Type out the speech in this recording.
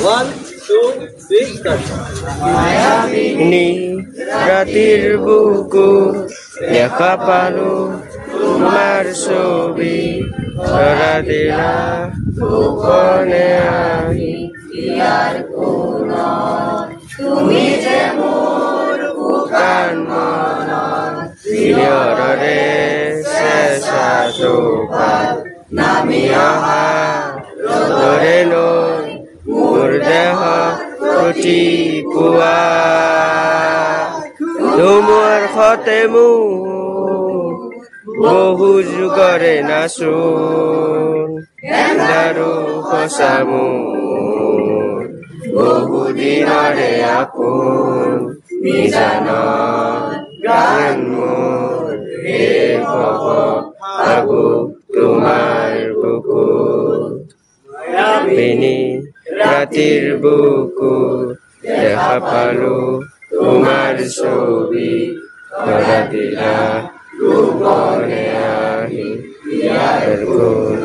1, 2, 3, start. মায়াবিনী ৰাতেৰ বুকু দেখা পালো তোমাৰ ছবি ধৰা দিলা গোপনে আহি ইয়াৰ কোন তুমি যে মোৰ বুকান মন প্ৰিয়ৰে চেঁচা টোপাল নামি অহা ৰ'দৰে নৈ মোৰ দেহ প্ৰতি পুৱা তোমাৰ সতে মোৰ বহু যুগৰে নাচোন আৰু সঁচা মোৰ বহু দিনৰে আপোন নিজান গান মোৰ শেষ হ'ব ভাবো তোমাৰ বুকুত মায়াবিনী ৰাতিৰ বুকু দেখা পালো তোমাৰ ছবি ধৰা দিলা গোপনে আহি ইয়াৰ কোন